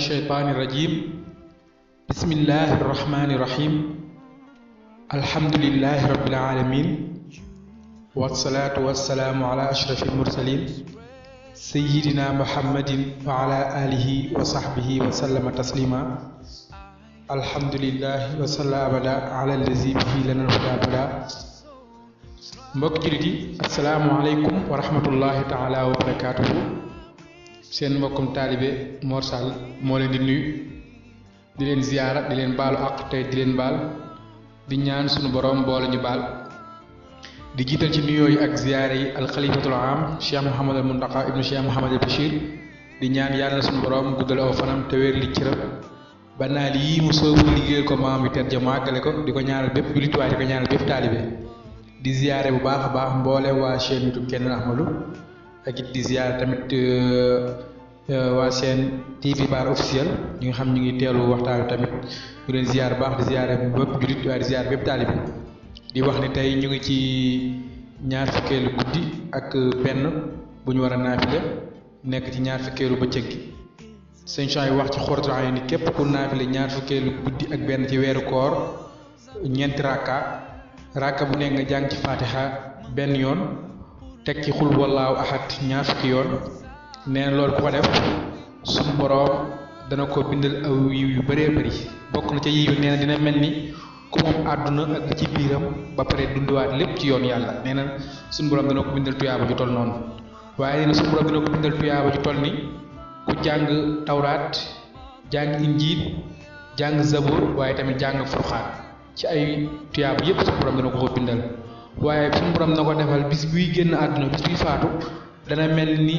الشيطان الرجيم بسم الله الرحمن الرحيم الحمد لله رب العالمين والصلاة والسلام على أشرف المرسلين سيدنا محمد وعلى آله وصحبه وسلم تسليما الحمد لله وصلى أبدا على الذي به لنا الهدى أبدا mbokk jullit yi asalaamaaleykum wa rahmatullahi taala wa barakaatuhu seen mbokkum taalibe Mor Sall moo leen di nuyu di leen ziyaara di leen baalu àq tey di leen baal di ñaan sunu borom boole ñu baal di jiital ci nuyoo yi ak ziyaara yi alxalifatul am Cheikh Mouhamad al Muntaqa ibnu Cheikh Mouhamad al Bachir di ñaan yàlla sunu borom guddal aw fanam te wér li cëram ba naal yii mu soobu liggéeyal ko maam bi tedd ja mu àggale ko di ko ñaanal bépp jullit waaye di ko ñaanal bépp taalibe di ziyaare bu baax a baax mboole waa chaîne YouTube Kenn Ahmadou ak it di ziyaare tamit waa seen TV Bar officiel ñi nga xam ñu ngi teelu waxtaan tamit ñu leen ziyaare baax di ziyaare bépp jullit waaye di ziyaare bépp taalibe di wax ni tey ñu ngi ci ñaar fukkeelu guddi ak benn bu ñu war a naafile nekk ci ñaar fukkeelu bëccëg gi sëñ Cheikh yi wax ci Xuratul Ayni ni képp ku naafile ñaar fukkeelu guddi ak benn ci weeru koor ñeenti rakka bu nekk nga jàng ci fatiha benn yoon teg ci xul wallaahu ahad ñaar fukki yoon nee na loolu ku ko def suñu boroom dana ko bindal aw yiw yu bëree bëri bokk na ca yiw nee na dina mel ni ku moom àdduna ak ci biiram ba pare dunduwaat lépp ci yoon yàlla nee na suñu boroom dana ko bindal tuyaaba ju toll noonu waaye nee na suñu boroom dina ko bindal tuyaaba ju toll ni ku jàng tawraat jàng injiil jàng zabur waaye tamit jàng furxaan ci ay tuyaaba yëpp suñu borom dana ko bindal waaye suñu borom na ko defal bis buy génn àdduna bis buy faatu dana mel ni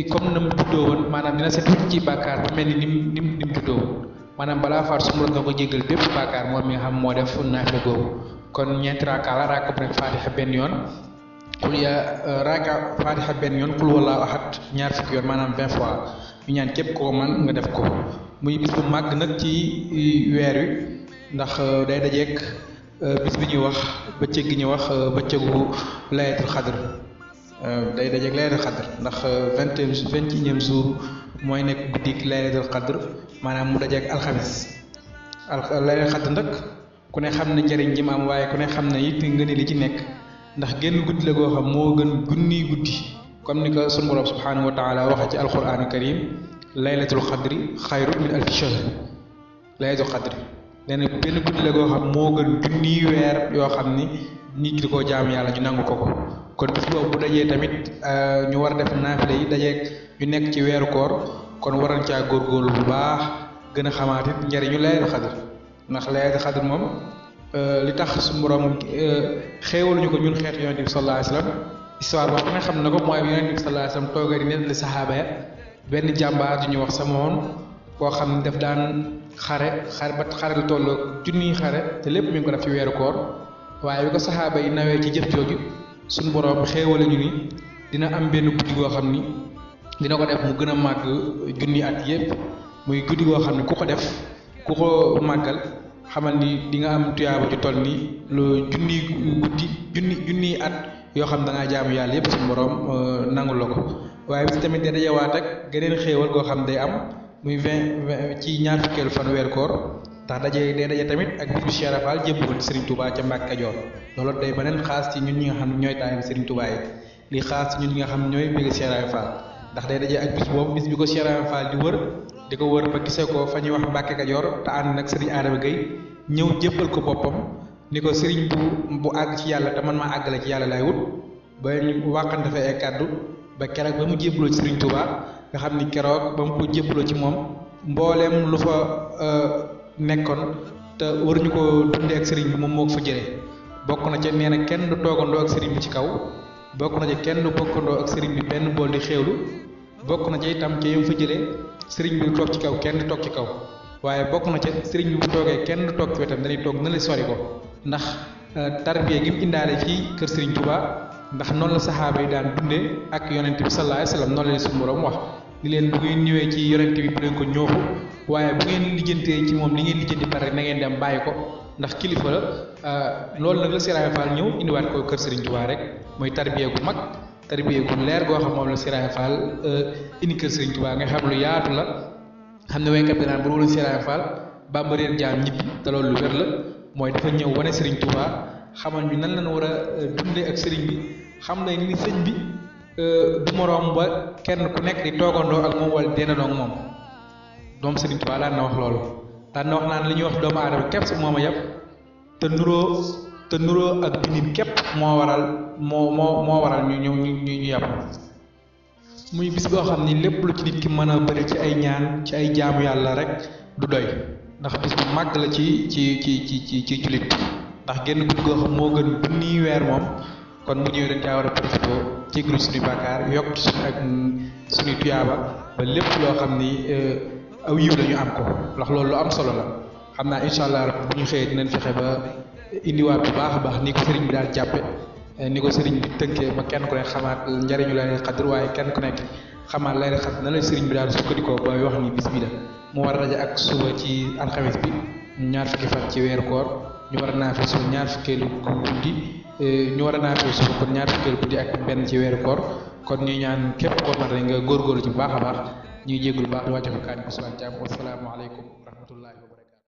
comme na mu juddoo woon maanaam dina set ci bàkkaar ba mel ni ni mu juddoo woon maanaam balaa faatu suñu borom dana ko jéggal bépp bàkkaar moom mi nga xam moo def naafila googu kon ñeenti raaka la raaka bu nekk faatixa benn yoon faatixa benn yoon xul wallaahu ahad ñaar fukki yoon maanaam 20 fois ñu ñaan képp koo man nga def ko muy bis bu màgg nag ci weer wi ndax day dajeek bis bi ñuy wax bëccëg gi ñuy wax bëccëgu layatul xadr day dajeek layatul xadr ndax 21e jour mooy nekk guddik layatul xadr maanaam mu dajeek alxamis layatul xadr nag ku ne xam ne njëriñ ji mu am waaye ku ne xam ne it nga ne li ci nekk ndax génn guddi la goo xam moo gën junniy guddi comme ni ko sunu borom subhanahu wa taala waxe ci alquran karim laylatul xadri xayru min alfi shahr laylatul xadri nee na benn guddi la goo xam moo gën junniy weer yoo xam ni nit ñi di koo jaam yàlla ñu nangu ko kon bis boobu bu dajee tamit ñu war a def naafile yi dajeeg ñu nekk ci weeru koor kon war nañ caa góorgóorlu bu baax gën a xamaat it njëriñu laylatul xadr ndax laylatul xadr moom li tax suñu borom xéewaluñu ko ñun xeetu yonent bi sallallahu alayhi wa sallam histoire boobu nga xam ne ko mooy yonent bi sallallahu alayhi wa sallam toogee di nettali saxaaba ya benn jàmbaar ju ñuy wax Samoon koo xam ne daf daan xare lu toll junniy xare te lépp mi ngi ko def ci weeru koor waaye bi ko saxaaba yi nawee ci jëf jooju suñu borom xéewale ñu ni dina am benn guddi goo xam ni dina ko def mu gën a màgg junni at yépp muy guddi goo xam ne ku ko def ku ko màggal xamal ni di nga am tuyaaba ju toll ni lu junniy at yoo xam da ngaa jaamu yàlla yépp suñu borom nangul la ko waaye bis tamit day dajewaat ak geneen xéewal goo xam day am muy 20 ci ñaar fukkeelu fan weer koor ndax day daje tamit ak bis bu Cheikh Ibra Fall jébbal Serigne Touba ca Mbàkke Kajoor loolu day beneen xaas ci ñun ñi nga xam ne ñooy taalibe Serigne Touba yi li xaas ci ñun ñi nga xam ne ñooy bëgg Cheikh Ibra Fall ndax day daje ak bis boobu bis bi ko Cheikh Ibra Fall di ko wër ba gisee ko fa ñuy wax Mbàkke Kajoor te ànd nag Serigne Adama Gueye ñëw jébbal ko boppam ni ko Serigne bu àgg ci yàlla te man maa àggale ci yàlla laay wut ba ñu wàqante fa ay kàddu ba keroog ba mu jébbaloo ci Serigne Touba nga xam ni keroog ba mu ko jébbaloo ci moom mbooleem lu fa nekkoon te waruñu ko dundee ak Serigne bi moom moo ko fa jëlee bokk na ca nee na kenn du toogandoo ak Serigne bi ci kaw bokk na ca kenn du bokkandoo ak Serigne bi benn bool di xéewlu bokk na ca itam ca yam fa jëlee Serigne bi du toog ci kaw kenn du toog ci kaw waaye bokk na ca Serigne bi bu toogee kenn du toog ci wetam dañuy toog na la sori ko ndax tarbiya gi mu indaale ci kër Serigne Touba. ndax noonu la saxaaba yi daan dundee ak yonent bi sallallahu alayhi wa sallam noonu la leen suñu borom wax ni leen bu ngeen ñëwee ci yonent bi bu leen ko ñoofu waaye bu ngeen lijjantee ci moom li ngeen lijjanti pare na ngeen dem bàyyi ko ndax kilifa la loolu nag la Serigne Fall ñëw indiwaat ko kër Serigne Touba rek mooy tarbiya gu mag tarbiya gu leer goo xam moom la Serigne Fall indi kër Serigne Touba nga xam lu yaatu la xam ne waykat bi naan bu dul Serigne Fall Bamba réer jaam ñibbi te loolu lu wér la mooy dafa ñëw wane Serigne Touba xamal ñu nan lañ war a dundee ak Serigne bi xam ne ni sëñ bi du moroom ba kenn ku nekk di toogandoo ak moom wala dendandoo ak moom doom Serigne Touba daan na wax loolu daan na wax naan li ñuy wax doomu aadama képp si moom a yëpp te nuroo ak bindin képp moo waral ñu yàpp muy bis boo xam ni lépp lu ci nit ki mën a bëri ci ay ñaan ci ay jaamu yàlla rek du doy ndax bis bu màgg la ci jullit ndax génn guddi goo xam moo gën bunniy weer moom kon mu ñëwee dañ caa war a profité jéggalu suñuy bàkkaar yokk ci suñuy tuyaaba ba lépp loo xam ni aw yiw la ñu am ko ndax loolu lu am solo la xam naa incha allah bu ñu xëyee dinañ fexe ba indiwaat bu baax a baax ni ko sëriñ bi daal jàppe ni ko sëriñ bi tënkee ba kenn ku nekk xamaat njariñu Laylatul Qadr waaye kenn ku nekk xamaat Laylatul Qadr na la sëriñ bi daal sukkandikoo ba wax ni bis bi la mu war a daje ak suba ci alxames bi ñaar fukki fan ci weeru koor ñu war a naafee suba ñaar fukkeelu guddi ñu war a naafee suba kon ñaar fukkeelu guddi ak benn ci weeru koor kon ñuy ñaan képp koo mën rek nga góorgóorlu ci bu baax a baax ñuy jéggul baax di wàcce ko kaan ko suba jàmm wassalaamu aleykum